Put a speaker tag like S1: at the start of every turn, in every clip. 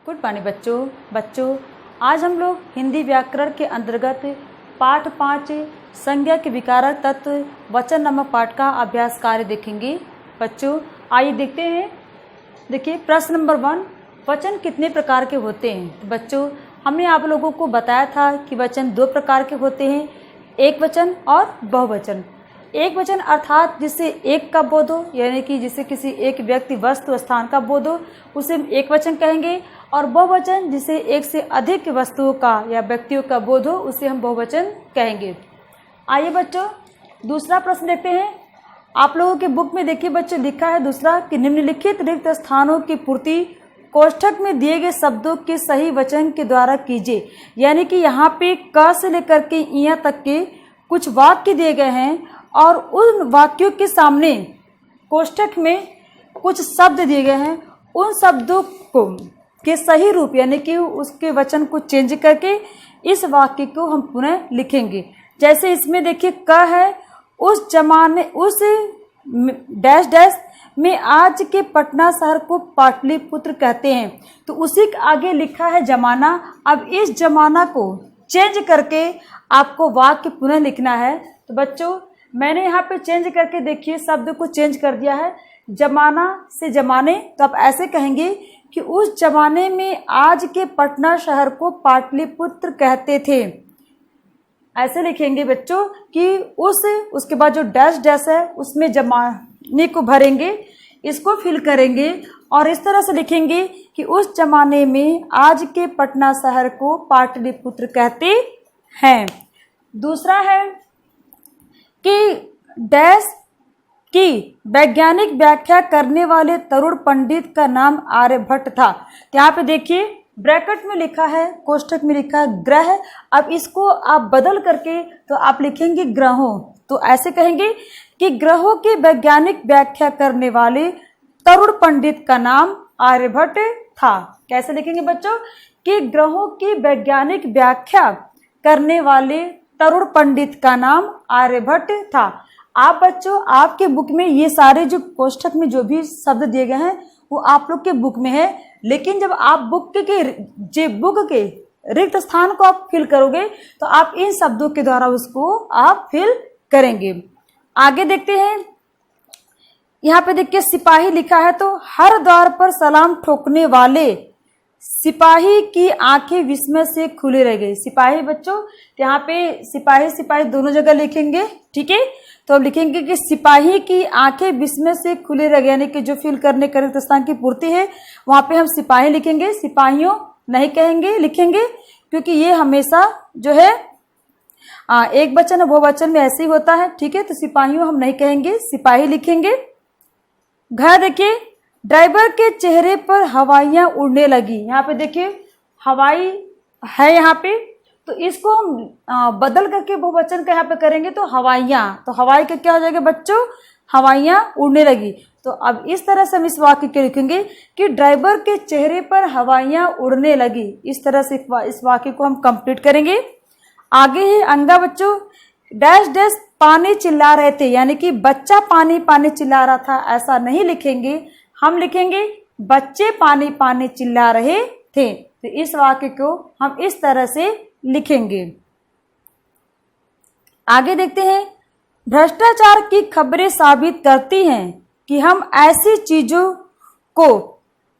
S1: Good morning बच्चों आज हम लोग हिंदी व्याकरण के अंतर्गत पाठ 5 संज्ञा के विकारक तत्व वचन नामक पाठ का अभ्यास कार्य देखेंगे। बच्चों आइए देखते हैं। देखिए प्रश्न नंबर 1, वचन कितने प्रकार के होते हैं। तो बच्चों हमने आप लोगों को बताया था कि वचन 2 प्रकार के होते हैं, एक वचन और बहुवचन। एक वचन अर्थात जिससे एक का बोध हो, यानी कि जिससे किसी एक व्यक्ति वस्तु स्थान का बोध हो, उसे हम एक वचन कहेंगे। और बहुवचन जिसे एक से अधिक वस्तुओं का या व्यक्तियों का बोध हो, उसे हम बहुवचन कहेंगे। आइए बच्चों दूसरा प्रश्न देखते हैं। आप लोगों के बुक में देखिए बच्चों लिखा है दूसरा कि निम्नलिखित रिक्त स्थानों की पूर्ति कोष्ठक में दिए गए शब्दों के सही वचन के द्वारा कीजिए। यानी कि यहाँ पे क से लेकर के इया तक के कुछ वाक्य दिए गए हैं और उन वाक्यों के सामने कोष्ठक में कुछ शब्द दिए गए हैं। उन शब्दों को के सही रूप यानी कि उसके वचन को चेंज करके इस वाक्य को हम पुनः लिखेंगे। जैसे इसमें देखिए क है, उस जमाने उस डैश डैश में आज के पटना शहर को पाटलिपुत्र कहते हैं। तो उसी के आगे लिखा है जमाना। अब इस जमाना को चेंज करके आपको वाक्य पुनः लिखना है। तो बच्चों मैंने यहाँ पे चेंज करके देखिए शब्द को चेंज कर दिया है, जमाना से जमाने। तो आप ऐसे कहेंगे कि उस जमाने में आज के पटना शहर को पाटलिपुत्र कहते थे। ऐसे लिखेंगे बच्चों कि उसके बाद जो डैश डैश है उसमें जमाने को भरेंगे, इसको फिल करेंगे और इस तरह से लिखेंगे कि उस जमाने में आज के पटना शहर को पाटलिपुत्र कहते हैं। दूसरा है कि डैश की वैज्ञानिक व्याख्या करने वाले तरुण पंडित का नाम आर्यभट्ट था। यहाँ पे देखिए ब्रैकेट में लिखा है, कोष्ठक में लिखा है ग्रह। अब इसको आप बदल करके तो आप लिखेंगे ग्रहों। तो ऐसे कहेंगे कि ग्रहों की वैज्ञानिक व्याख्या करने वाले तरुण पंडित का नाम आर्यभट्ट था। कैसे लिखेंगे बच्चों कि ग्रहों की वैज्ञानिक व्याख्या करने वाले तरुण पंडित का नाम आर्यभट्ट था। आप बच्चों आपके बुक में ये सारे जो कोष्ठक में जो भी शब्द दिए गए हैं वो आप लोग के बुक में है, लेकिन जब आप बुक के रिक्त स्थान को आप फिल करोगे तो आप इन शब्दों के द्वारा उसको आप फिल करेंगे। आगे देखते हैं। यहाँ पे देखिए सिपाही लिखा है, तो हर द्वार पर सलाम ठोकने वाले सिपाही की आंखें विस्मय से खुली रह गई। सिपाही बच्चों यहाँ पे सिपाही दोनों जगह लिखेंगे, ठीक है। तो अब लिखेंगे कि सिपाही की आंखें विस्मय से खुली रह गई, यानी कि जो फिल करने के रिक्त स्थान की पूर्ति है वहां पे हम सिपाही लिखेंगे, सिपाहियों नहीं कहेंगे लिखेंगे, क्योंकि ये हमेशा जो है एक वचन और बहुवचन में ऐसे ही होता है, ठीक है। तो सिपाहियों हम नहीं कहेंगे, सिपाही लिखेंगे। घर देखिए ड्राइवर के चेहरे पर हवाइयां उड़ने लगी। यहाँ पे देखिए हवाई है यहाँ पे, तो इसको हम बदल करके बहुवचन का यहाँ पे करेंगे तो हवाइयां। तो हवाई का क्या हो जाएगा बच्चों, हवाइयां उड़ने लगी। तो अब इस तरह से हम इस वाक्य के लिखेंगे कि ड्राइवर के चेहरे पर हवाइयां उड़ने लगी। इस तरह से इस वाक्य को हम कंप्लीट करेंगे। आगे है अंगा बच्चों, डैश डैश पानी चिल्ला रहे थे, यानी कि बच्चा पानी पानी चिल्ला रहा था, ऐसा नहीं लिखेंगे, हम लिखेंगे बच्चे पानी पानी चिल्ला रहे थे। तो इस वाक्य को हम इस तरह से लिखेंगे। आगे देखते हैं। भ्रष्टाचार की खबरें साबित करती हैं कि हम ऐसी चीजों को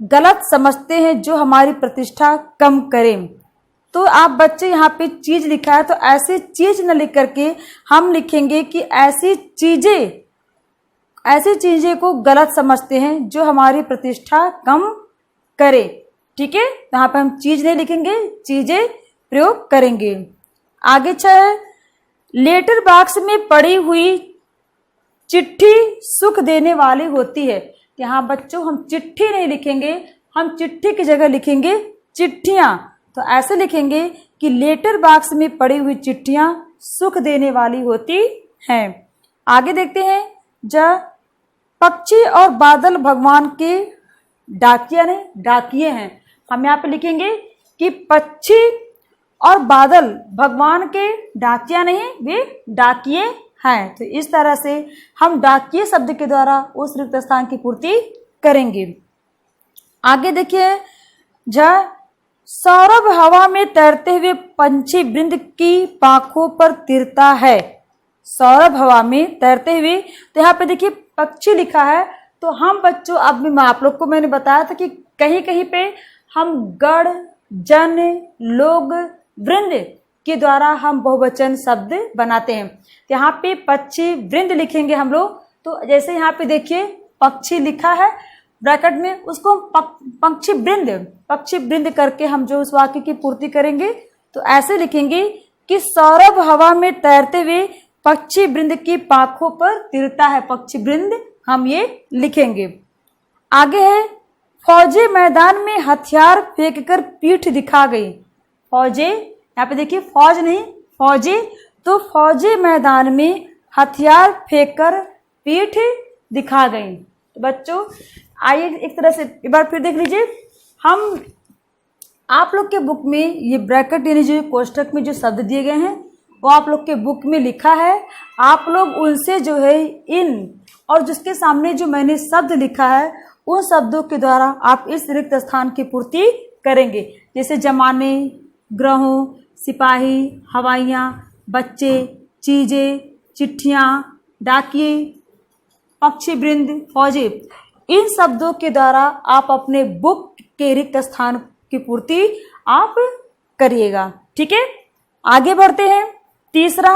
S1: गलत समझते हैं जो हमारी प्रतिष्ठा कम करें। तो आप बच्चे यहाँ पे चीज लिखा है, तो ऐसी चीज न लिख करके हम लिखेंगे कि ऐसी चीजें को गलत समझते हैं जो हमारी प्रतिष्ठा कम करे, ठीक है। यहाँ पे हम चीज नहीं लिखेंगे, चीजें प्रयोग करेंगे। आगे 6, लेटर बॉक्स में पड़ी हुई चिट्ठी सुख देने वाली होती है। यहाँ बच्चों हम चिट्ठी नहीं लिखेंगे, हम चिट्ठी की जगह लिखेंगे चिट्ठियां। तो ऐसे लिखेंगे कि लेटर बॉक्स में पड़ी हुई चिट्ठियां सुख देने वाली होती हैं। आगे देखते हैं। जब पक्षी और बादल भगवान के डाकिए हैं, हम यहाँ पे लिखेंगे कि पक्षी और बादल भगवान के डाकिया नहीं, वे डाकिए हैं। तो इस तरह से हम डाकिए शब्द के द्वारा उस रिक्त स्थान की पूर्ति करेंगे। आगे देखिए झ सौरभ हवा में तैरते हुए पंछी वृंद की पाखों पर तिरता है। सौरभ हवा में तैरते हुए, तो यहाँ पे देखिए पक्षी लिखा है। तो हम बच्चों, अब आप लोग को मैंने बताया था कि कहीं कहीं पे हम गण, जन, लोग, वृंद के द्वारा हम बहुवचन शब्द बनाते हैं। तो यहाँ पे पक्षी वृंद लिखेंगे हम लोग। तो जैसे यहाँ पे देखिए पक्षी लिखा है ब्रैकेट में, उसको पक्षी वृंद करके हम जो उस वाक्य की पूर्ति करेंगे तो ऐसे लिखेंगे कि सौरभ हवा में तैरते हुए पक्षी वृंद की पाखों पर तिरता है। पक्षी वृंद हम ये लिखेंगे। आगे है फौजी मैदान में हथियार फेंककर पीठ दिखा गई। फौजी, यहाँ पे देखिए फौज नहीं फौजी, तो फौजी मैदान में हथियार फेंककर पीठ दिखा गई। तो बच्चों आइए एक तरह से एक बार फिर देख लीजिए। हम आप लोग के बुक में ये ब्रैकेट यानी जो कोष्टक में जो शब्द दिए गए हैं वो आप लोग के बुक में लिखा है। आप लोग उनसे जो है इन और जिसके सामने जो मैंने शब्द लिखा है उन शब्दों के द्वारा आप इस रिक्त स्थान की पूर्ति करेंगे। जैसे जमाने, ग्रहों, सिपाही, हवाइयाँ, बच्चे, चीजें, चिट्ठियाँ, डाकिये, पक्षी वृंद, फौजी, इन शब्दों के द्वारा आप अपने बुक के रिक्त स्थान की पूर्ति आप करिएगा। ठीक है, आगे बढ़ते हैं। तीसरा,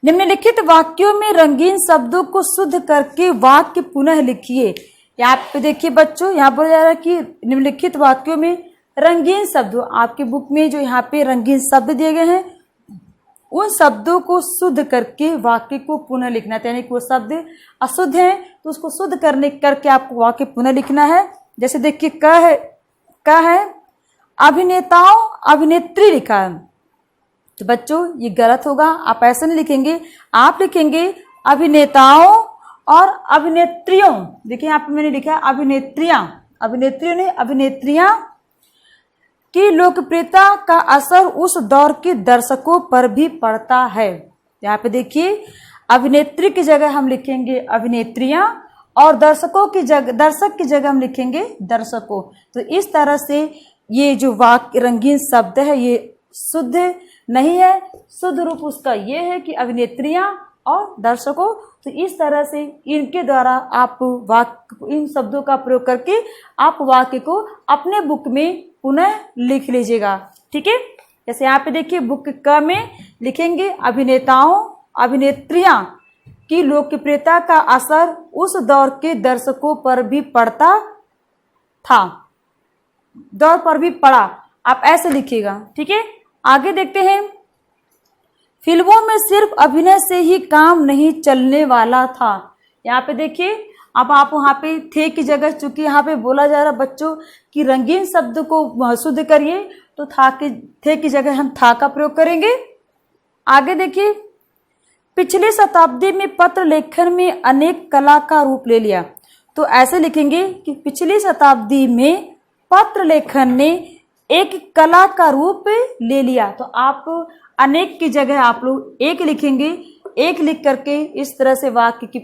S1: निम्नलिखित वाक्यों में रंगीन शब्दों को शुद्ध करके वाक्य पुनः लिखिए। यहाँ पे देखिए बच्चों, यहाँ बोला जा रहा है कि निम्नलिखित वाक्यों में रंगीन शब्द, आपके बुक में जो यहाँ पे रंगीन शब्द दिए गए हैं उन शब्दों को शुद्ध करके वाक्य को पुनः लिखना है। यानी कि वो शब्द अशुद्ध हैं तो उसको शुद्ध करके आपको वाक्य पुनः लिखना है। जैसे देखिए क है अभिनेताओं अभिनेत्री लिखा है, तो बच्चों ये गलत होगा। आप ऐसे नहीं लिखेंगे, आप लिखेंगे अभिनेताओं और अभिनेत्रियों। देखिए यहाँ पे मैंने लिखा है अभिनेत्रियां की लोकप्रियता का असर उस दौर के दर्शकों पर भी पड़ता है। यहाँ पे देखिए अभिनेत्री की जगह हम लिखेंगे अभिनेत्रियां और दर्शक की जगह हम लिखेंगे दर्शकों। तो इस तरह से ये जो वाक्य रंगीन शब्द है ये शुद्ध नहीं है। शुद्ध रूप उसका ये है कि अभिनेत्रियां और दर्शकों। तो इस तरह से इनके द्वारा आप वाक्य, इन शब्दों का प्रयोग करके आप वाक्य को अपने बुक में पुनः लिख लीजिएगा। ठीक है, जैसे यहाँ पे देखिए बुक क में लिखेंगे अभिनेताओं अभिनेत्रियां की लोकप्रियता का असर उस दौर के दर्शकों पर भी पड़ता था, दौर पर भी पड़ा, आप ऐसे लिखिएगा। ठीक है, आगे देखते हैं। फिल्मों में सिर्फ अभिनय से ही काम नहीं चलने वाला था। यहाँ पे देखिए अब आप वहाँ पे थे की जगह, चूंकि यहाँ पे बोला जा रहा बच्चों कि रंगीन शब्द को शुद्ध करिए, तो थे की जगह हम था का प्रयोग करेंगे। आगे देखिए, पिछली शताब्दी में पत्र लेखन में अनेक कला का रूप ले लिया। तो ऐसे लिखेंगे कि पिछली शताब्दी में पत्र लेखन ने एक कला का रूप ले लिया। तो आप अनेक की जगह आप लोग एक लिखेंगे, एक लिख करके इस तरह से वाक्य की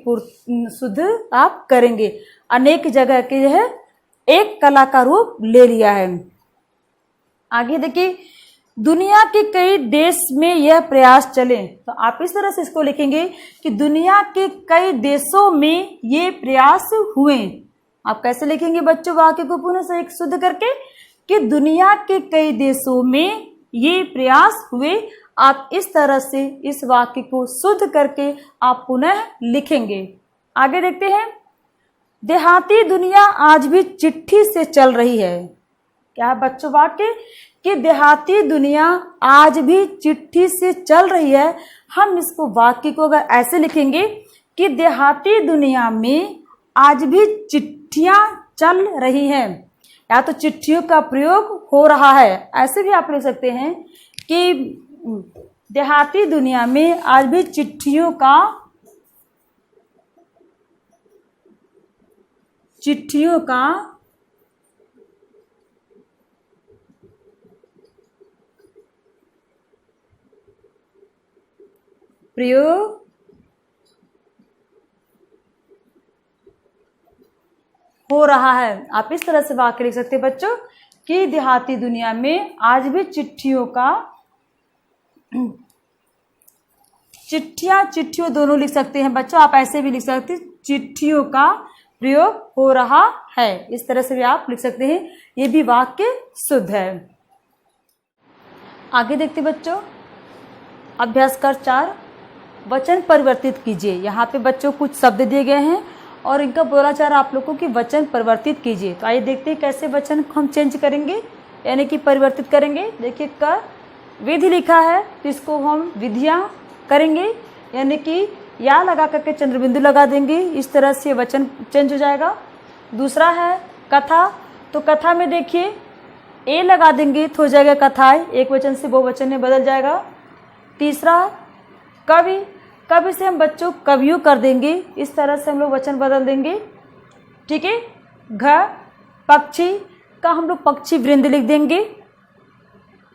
S1: शुद्ध आप करेंगे। अनेक जगह के जो है एक कला का रूप ले लिया है। आगे देखिए, दुनिया के कई देश में यह प्रयास चले। तो आप इस तरह से इसको लिखेंगे कि दुनिया के कई देशों में ये प्रयास हुए। आप कैसे लिखेंगे बच्चों वाक्य को पुनः से एक शुद्ध करके कि दुनिया के कई देशों में ये प्रयास हुए। आप इस तरह से इस वाक्य को शुद्ध करके आप पुनः लिखेंगे। आगे देखते हैं, देहाती दुनिया आज भी चिट्ठी से चल रही है। क्या है बच्चों वाक्य कि देहाती दुनिया आज भी चिट्ठी से चल रही है। हम इसको वाक्य को अगर ऐसे लिखेंगे कि देहाती दुनिया में आज भी चिट्ठियां चल रही हैं, या तो चिट्ठियों का प्रयोग हो रहा है, ऐसे भी आप लिख सकते हैं कि देहाती दुनिया में आज भी चिट्ठियों का प्रयोग हो हो रहा है। आप इस तरह से वाक्य लिख सकते हैं बच्चों कि देहाती दुनिया में आज भी चिट्ठियों दोनों लिख सकते हैं बच्चों। आप ऐसे भी लिख सकते हैं चिट्ठियों का प्रयोग हो रहा है, इस तरह से भी आप लिख सकते हैं। ये भी वाक्य शुद्ध है। आगे देखते बच्चों, अभ्यास कर 4, वचन परिवर्तित कीजिए। यहाँ पे बच्चों कुछ शब्द दिए गए हैं और इनका बोलाचार आप लोगों की वचन परिवर्तित कीजिए। तो आइए देखते हैं कैसे वचन को हम चेंज करेंगे, यानी कि परिवर्तित करेंगे। देखिए क विधि लिखा है, इसको हम विधियाँ करेंगे, यानी कि या लगा करके चंद्रबिंदु लगा देंगे, इस तरह से वचन चेंज हो जाएगा। दूसरा है कथा, तो कथा में देखिए ए लगा देंगे तो हो जाएगा कथाएं, एक वचन से बहुवचन में बदल जाएगा। तीसरा कवि, कवि से हम बच्चों कवियों कर देंगे, इस तरह से हम लोग वचन बदल देंगे। ठीक है। घ पक्षी का हम लोग पक्षी वृंद लिख देंगे।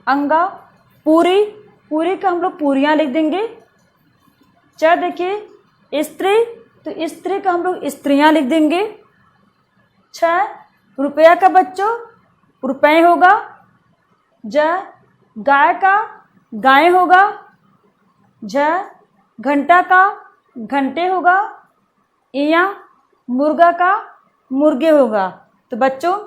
S1: अंगा पूरी, पूरी का हम लोग पूरियाँ लिख देंगे। च देखिए स्त्री, तो स्त्री का हम लोग स्त्रियाँ लिख देंगे। 6 रुपया का बच्चों रुपए होगा। ज गाय का गाय होगा। झ घंटा का घंटे होगा। या मुर्गा का मुर्गे होगा। तो बच्चों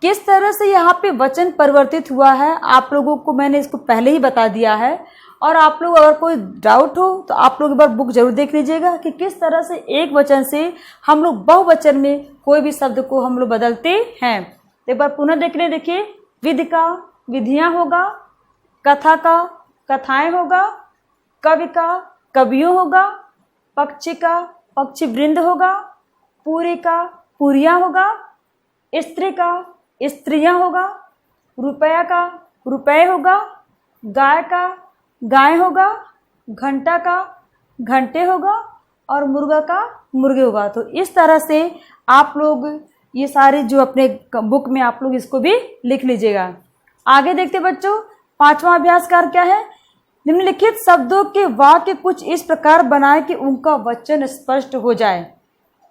S1: किस तरह से यहाँ पे वचन परिवर्तित हुआ है आप लोगों को मैंने इसको पहले ही बता दिया है, और आप लोग अगर कोई डाउट हो तो आप लोग एक बार बुक जरूर देख लीजिएगा कि किस तरह से एक वचन से हम लोग बहुवचन में कोई भी शब्द को हम लोग बदलते हैं। एक बार पुनः देख ले। देखिए विधि का विधियाँ होगा, कथा का कथाएं होगा, कवि का कवियों होगा, पक्षी का पक्षी वृंद होगा, पूरी का पूरियाँ होगा, स्त्री का स्त्रियाँ होगा, रुपया का रुपए होगा, गाय का गाय होगा, घंटा का घंटे होगा और मुर्गा का मुर्गे होगा। तो इस तरह से आप लोग ये सारे जो अपने बुक में आप लोग इसको भी लिख लीजिएगा। आगे देखते बच्चों, 5वां अभ्यास कार्य क्या है। निम्नलिखित शब्दों के वाक्य कुछ इस प्रकार बनाए कि उनका वचन स्पष्ट हो जाए।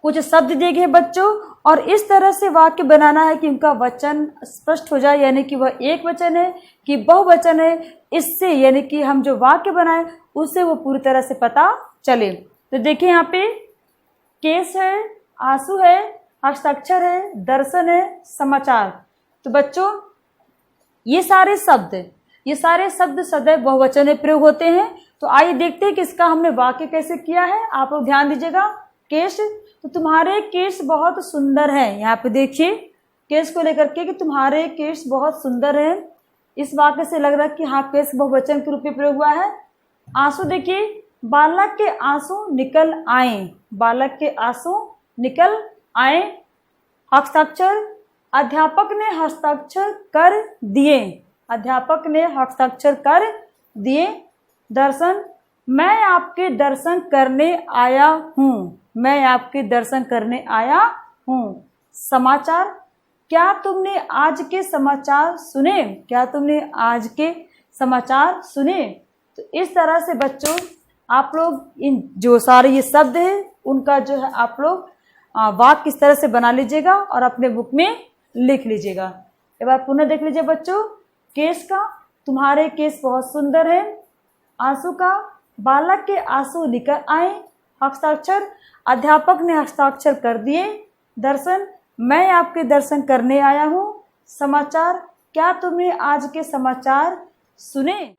S1: कुछ शब्द दिए गए बच्चों और इस तरह से वाक्य बनाना है कि उनका वचन स्पष्ट हो जाए, यानी कि वह एक वचन है कि बहुवचन है, इससे यानी कि हम जो वाक्य बनाए उससे वो पूरी तरह से पता चले। तो देखिए यहाँ पे केस है, आंसू है, हस्ताक्षर है, दर्शन है, समाचार। तो बच्चों ये सारे शब्द सदैव बहुवचन में प्रयोग होते हैं। तो आइए देखते हैं कि इसका हमने वाक्य कैसे किया है। आप लोग ध्यान दीजिएगा। केश, तो तुम्हारे केश बहुत सुंदर है। यहाँ पे देखिए केश को लेकर के कि तुम्हारे केश बहुत सुंदर है, इस वाक्य से लग रहा है कि हाँ केश बहुवचन के रूप में प्रयोग हुआ है। आंसू देखिए, बालक के आंसू निकल आए, बालक के आंसू निकल आए। हस्ताक्षर, अध्यापक ने हस्ताक्षर कर दिए, अध्यापक ने हस्ताक्षर कर दिए। दर्शन, मैं आपके दर्शन करने आया हूँ, मैं आपके दर्शन करने आया हूँ। समाचार, क्या तुमने आज के समाचार सुने, क्या तुमने आज के समाचार सुने। तो इस तरह से बच्चों आप लोग इन जो सारे ये शब्द है उनका जो है आप लोग वाक्य किस तरह से बना लीजिएगा और अपने बुक में लिख लीजिएगा। एक बार पुनः देख लीजिए बच्चों। केश का, तुम्हारे केश बहुत सुंदर है। आंसू का, बालक के आंसू निकल आए। हस्ताक्षर, अध्यापक ने हस्ताक्षर कर दिए। दर्शन, मैं आपके दर्शन करने आया हूँ। समाचार, क्या तुमने आज के समाचार सुने।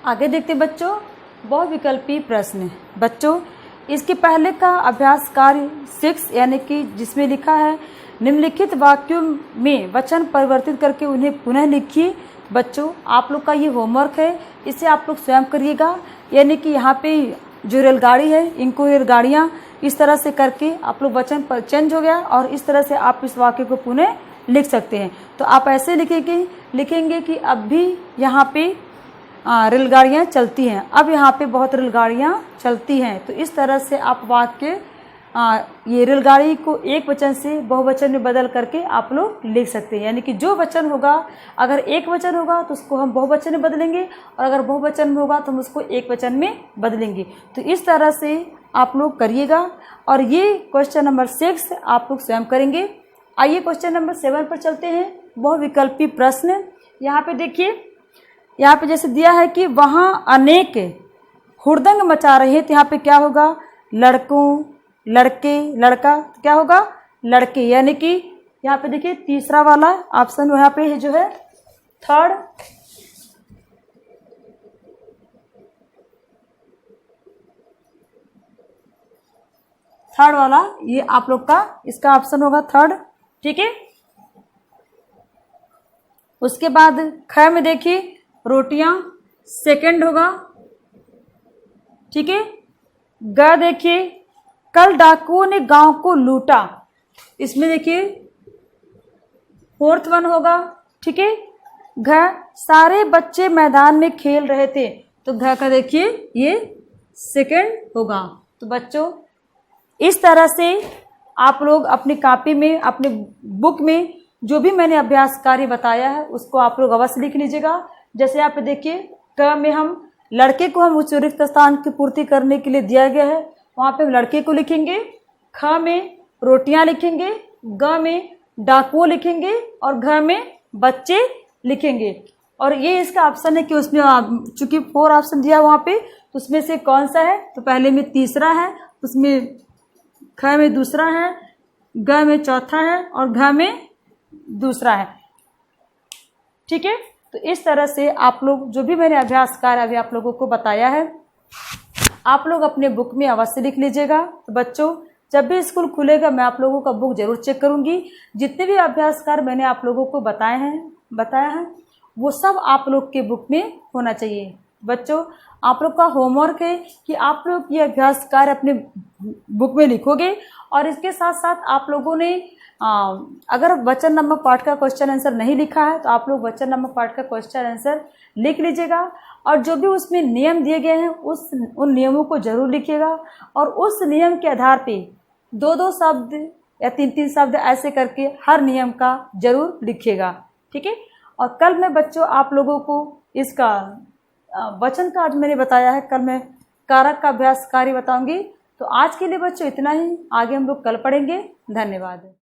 S1: आगे देखते बच्चों, बहुविकल्पी प्रश्न। बच्चों इसके पहले का अभ्यास कार्य 6 यानी कि जिसमें लिखा है निम्नलिखित वाक्यों में वचन परिवर्तित करके उन्हें पुनः लिखिए। बच्चों आप लोग का ये होमवर्क है, इसे आप लोग स्वयं करिएगा। यानी कि यहाँ पे जो रेलगाड़ी है, इनको रेलगाड़ियाँ इस तरह से करके आप लोग वचन पर चेंज हो गया और इस तरह से आप इस वाक्य को पुनः लिख सकते हैं। तो आप ऐसे लिखेंगे कि अब भी यहाँ पे रेलगाड़ियाँ चलती हैं, अब यहाँ पे बहुत रेलगाड़ियाँ चलती हैं। तो इस तरह से आप वाक्य ये रेलगाड़ी को एक वचन से बहुवचन में बदल करके आप लोग लिख सकते हैं। यानी कि जो वचन होगा, अगर एक वचन होगा तो उसको हम बहुवचन में बदलेंगे और अगर बहुवचन में होगा तो हम उसको एक वचन में बदलेंगे। तो इस तरह से आप लोग करिएगा और ये क्वेश्चन नंबर 6 आप लोग स्वयं करेंगे। आइए क्वेश्चन नंबर 7 पर चलते हैं। बहुविकल्पी प्रश्न। यहाँ पे देखिए, यहाँ पे जैसे दिया है कि वहाँ अनेक हुड़दंग मचा रहे हैं, तो यहाँ पे क्या होगा? लड़कों, लड़के, लड़का, तो क्या होगा? लड़के। यानी कि यहाँ पे देखिए तीसरा वाला ऑप्शन यहाँ पे जो है थर्ड वाला ये आप लोग का इसका ऑप्शन होगा थर्ड। ठीक है। उसके बाद ख में देखिए रोटियां, सेकंड होगा। ठीक है। ग देखिए कल डाकुओं ने गांव को लूटा, इसमें देखिए फोर्थ वन होगा। ठीक है। घ सारे बच्चे मैदान में खेल रहे थे, तो घ का देखिए ये सेकंड होगा। तो बच्चों इस तरह से आप लोग अपनी कॉपी में, अपने बुक में जो भी मैंने अभ्यास कार्य बताया है उसको आप लोग अवश्य लिख लीजिएगा। जैसे यहाँ पे देखिए क में हम लड़के को हम उस रिक्त स्थान की पूर्ति करने के लिए दिया गया है, वहाँ पे हम लड़के को लिखेंगे। ख में रोटियां लिखेंगे, ग में डाकुओं लिखेंगे और घ में बच्चे लिखेंगे। और ये इसका ऑप्शन है कि उसमें चूंकि 4 ऑप्शन दिया वहाँ पे, तो उसमें से कौन सा है? तो पहले में तीसरा है, उसमें ख में दूसरा है, ग में चौथा है और घ में दूसरा है। ठीक है। तो इस तरह से आप लोग जो भी मैंने अभ्यास कार्य अभी आप लोगों को बताया है आप लोग अपने बुक में अवश्य लिख लीजिएगा। तो बच्चों जब भी स्कूल खुलेगा मैं आप लोगों का बुक जरूर चेक करूंगी। जितने भी अभ्यास कार्य मैंने आप लोगों को बताया है वो सब आप लोग के बुक में होना चाहिए। बच्चों आप लोग का होमवर्क है कि आप लोग ये अभ्यास कार्य अपने बुक में लिखोगे और इसके साथ साथ आप लोगों ने अगर वचन नामक पाठ का क्वेश्चन आंसर नहीं लिखा है तो आप लोग वचन नामक पाठ का क्वेश्चन आंसर लिख लीजिएगा और जो भी उसमें नियम दिए गए हैं उन नियमों को जरूर लिखिएगा और उस नियम के आधार पे 2-2 शब्द या 3-3 शब्द ऐसे करके हर नियम का जरूर लिखिएगा। ठीक है। और कल मैं बच्चों आप लोगों को इसका वचन का आज मैंने बताया है, कल मैं कारक का अभ्यास कार्य बताऊंगी। तो आज के लिए बच्चों इतना ही, आगे हम लोग कल पढ़ेंगे। धन्यवाद।